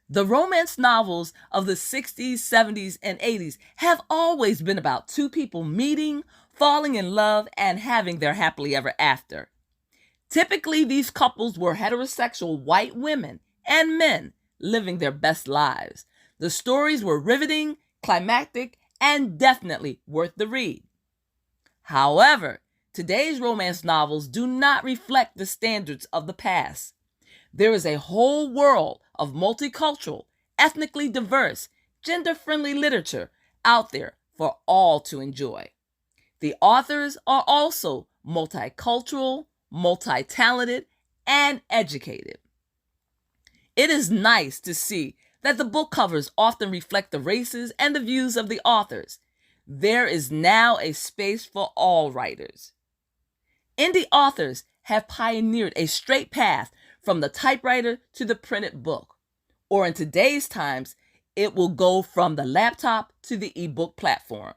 The romance novels of the 60s, 70s, and 80s have always been about two people meeting, falling in love, and having their happily ever after. Typically, these couples were heterosexual white women and men living their best lives. The stories were riveting, climactic, and definitely worth the read. However, today's romance novels do not reflect the standards of the past. There is a whole world of multicultural, ethnically diverse, gender-friendly literature out there for all to enjoy. The authors are also multicultural, multi-talented, and educated. It is nice to see that the book covers often reflect the races and the views of the authors. There is now a space for all writers. Indie authors have pioneered a straight path from the typewriter to the printed book, or in today's times, it will go from the laptop to the ebook platform.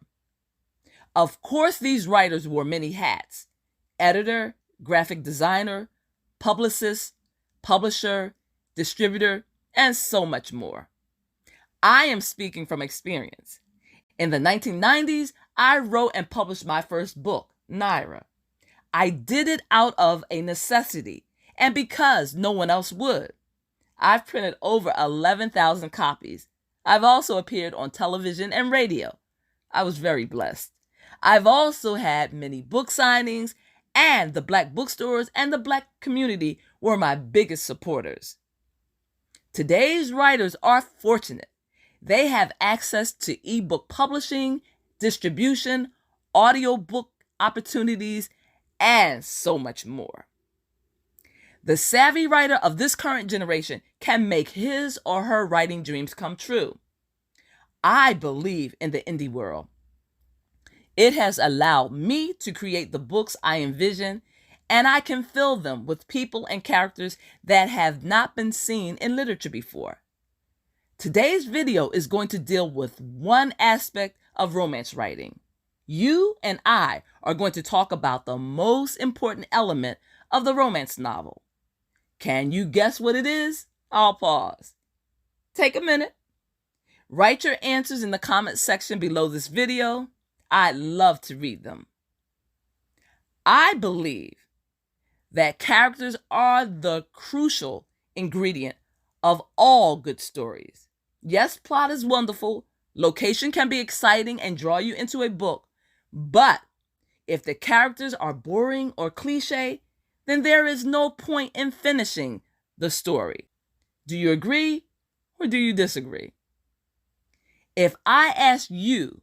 Of course, these writers wore many hats: editor, graphic designer, publicist, publisher, distributor, and so much more. I am speaking from experience. In the 1990s, I wrote and published my first book, Naira. I did it out of a necessity and because no one else would. I've printed over 11,000 copies. I've also appeared on television and radio. I was very blessed. I've also had many book signings, and the Black bookstores and the Black community were my biggest supporters. Today's writers are fortunate. They have access to ebook publishing, distribution, audiobook opportunities, and so much more. The savvy writer of this current generation can make his or her writing dreams come true. I believe in the indie world. It has allowed me to create the books I envision, and I can fill them with people and characters that have not been seen in literature before. Today's video is going to deal with one aspect of romance writing. You and I are going to talk about the most important element of the romance novel. Can you guess what it is? I'll pause. Take a minute. Write your answers in the comment section below this video. I'd love to read them. I believe that characters are the crucial ingredient of all good stories. Yes, plot is wonderful, location can be exciting and draw you into a book, but if the characters are boring or cliche, then there is no point in finishing the story. Do you agree or do you disagree? If I ask you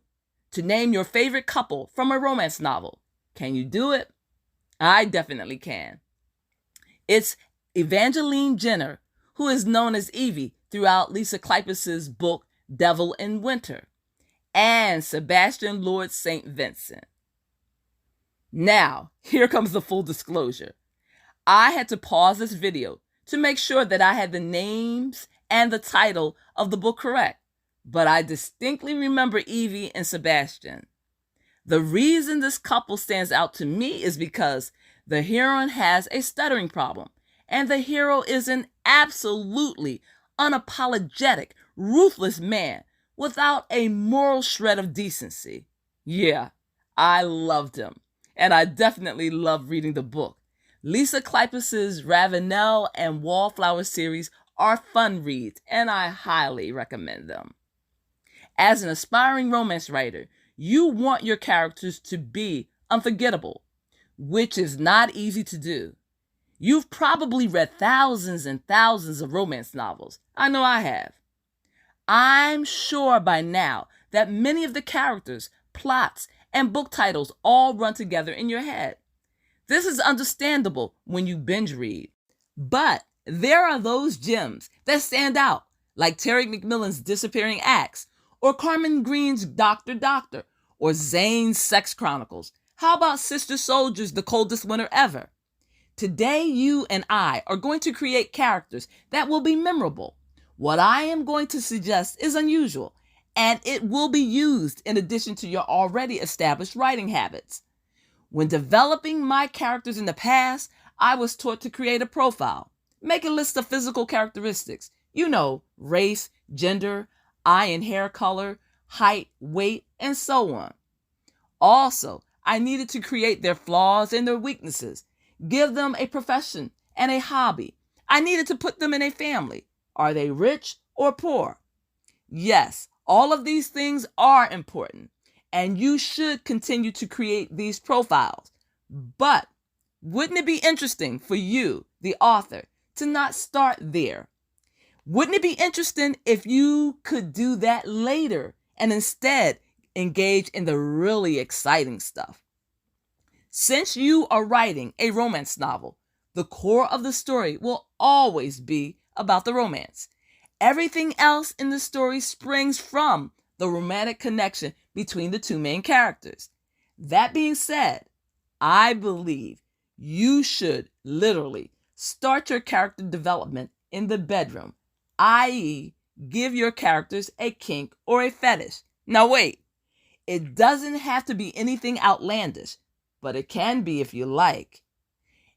to name your favorite couple from a romance novel, can you do it? I definitely can. It's Evangeline Jenner, who is known as Evie throughout Lisa Kleypas's book Devil in Winter, and Sebastian Lord St. Vincent. Now, here comes the full disclosure. I had to pause this video to make sure that I had the names and the title of the book correct, but I distinctly remember Evie and Sebastian. The reason this couple stands out to me is because the heroine has a stuttering problem, and the hero is an absolutely unapologetic, ruthless man without a moral shred of decency. Yeah, I loved him, and I definitely loved reading the book. Lisa Kleypas's Ravenel and Wallflower series are fun reads, and I highly recommend them. As an aspiring romance writer, you want your characters to be unforgettable, which is not easy to do. You've probably read thousands and thousands of romance novels. I know I have. I'm sure by now that many of the characters, plots, and book titles all run together in your head. This is understandable when you binge read. But there are those gems that stand out, like Terry McMillan's Disappearing Acts, or Carmen Green's Dr. Doctor, or Zane's Sex Chronicles. How about Sister Soldier's The Coldest Winter Ever? Today, you and I are going to create characters that will be memorable. What I am going to suggest is unusual, and it will be used in addition to your already established writing habits. When developing my characters in the past, I was taught to create a profile, make a list of physical characteristics, You know, race, gender, eye and hair color, height, weight, and so on. Also, I needed to create their flaws and their weaknesses, give them a profession and a hobby. I needed to put them in a family. Are they rich or poor? Yes, all of these things are important, and you should continue to create these profiles. But wouldn't it be interesting for you, the author, to not start there? Wouldn't it be interesting if you could do that later and instead engage in the really exciting stuff? Since you are writing a romance novel, the core of the story will always be about the romance. Everything else in the story springs from the romantic connection between the two main characters. That being said, I believe you should literally start your character development in the bedroom, i.e., give your characters a kink or a fetish. Now wait, it doesn't have to be anything outlandish, but it can be if you like.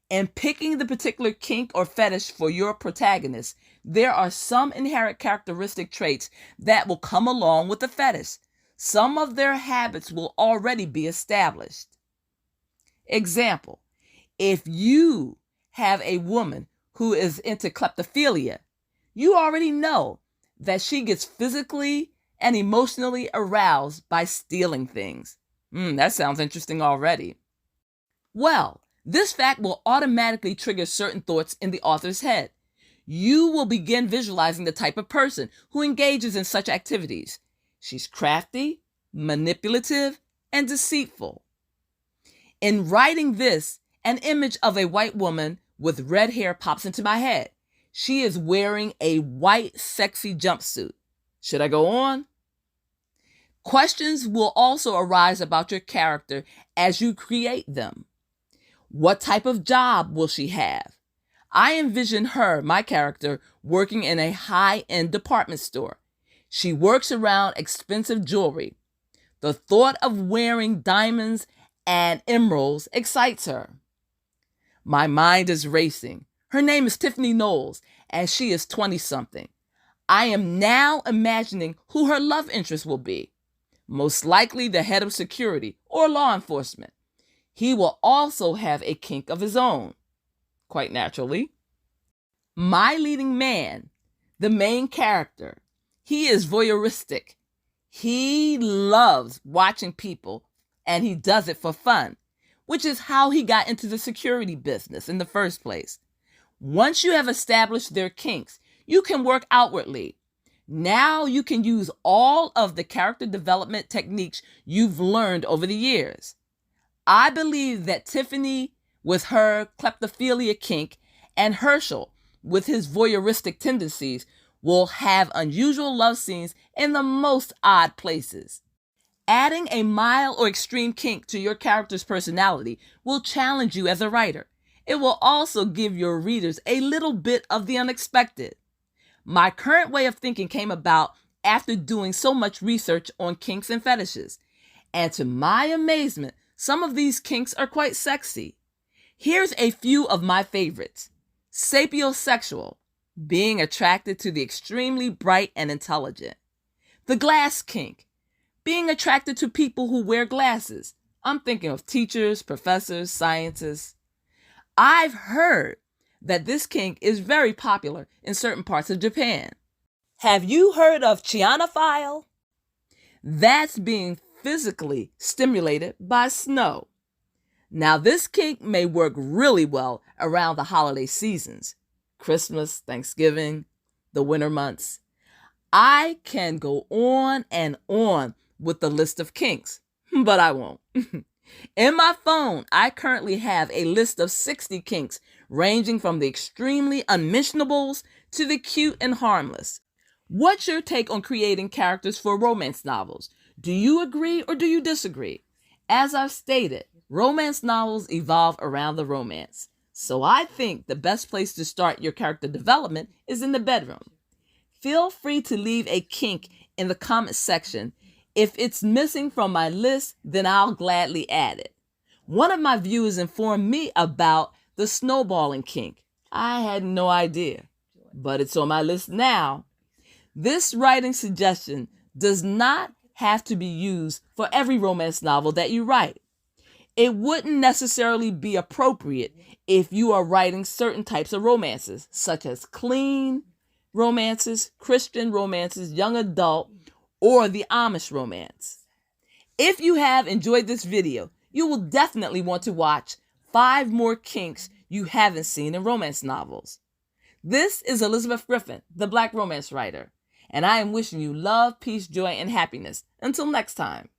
In picking the particular kink or fetish for your protagonist, there are some inherent characteristic traits that will come along with the fetish. Some of their habits will already be established. Example, if you have a woman who is into kleptophilia, you already know that she gets physically and emotionally aroused by stealing things. That sounds interesting already. Well, this fact will automatically trigger certain thoughts in the author's head. You will begin visualizing the type of person who engages in such activities. She's crafty, manipulative, and deceitful. In writing this, an image of a white woman with red hair pops into my head. She is wearing a white, sexy jumpsuit. Should I go on? Questions will also arise about your character as you create them. What type of job will she have? I envision her, my character, working in a high-end department store. She works around expensive jewelry. The thought of wearing diamonds and emeralds excites her. My mind is racing. Her name is Tiffany Knowles, and she is 20-something. I am now imagining who her love interest will be. Most likely the head of security or law enforcement. He will also have a kink of his own, quite naturally. My leading man, the main character, he is voyeuristic. He loves watching people, and he does it for fun, which is how he got into the security business in the first place. Once you have established their kinks, you can work outwardly. Now you can use all of the character development techniques you've learned over the years. I believe that Tiffany, with her kleptophilia kink, and Herschel, with his voyeuristic tendencies, will have unusual love scenes in the most odd places. Adding a mild or extreme kink to your character's personality will challenge you as a writer. It will also give your readers a little bit of the unexpected. My current way of thinking came about after doing so much research on kinks and fetishes. And to my amazement, some of these kinks are quite sexy. Here's a few of my favorites. Sapiosexual, being attracted to the extremely bright and intelligent. The glass kink, being attracted to people who wear glasses. I'm thinking of teachers, professors, scientists. I've heard that this kink is very popular in certain parts of Japan. Have you heard of chianophile? That's being physically stimulated by snow. Now, this kink may work really well around the holiday seasons, Christmas, Thanksgiving, the winter months. I can go on and on with the list of kinks, but I won't. In my phone, I currently have a list of 60 kinks, ranging from the extremely unmentionables to the cute and harmless. What's your take on creating characters for romance novels? Do you agree or do you disagree? As I've stated, romance novels evolve around the romance. So I think the best place to start your character development is in the bedroom. Feel free to leave a kink in the comment section. If it's missing from my list, then I'll gladly add it. One of my viewers informed me about the snowballing kink. I had no idea. but it's on my list now. This writing suggestion does not have to be used for every romance novel that you write. It wouldn't necessarily be appropriate if you are writing certain types of romances, such as clean romances, Christian romances, young adult, or the Amish romance. If you have enjoyed this video, you will definitely want to watch 5 more kinks you haven't seen in romance novels. This is Elizabeth Griffin, the Black Romance Writer, and I am wishing you love, peace, joy, and happiness. Until next time.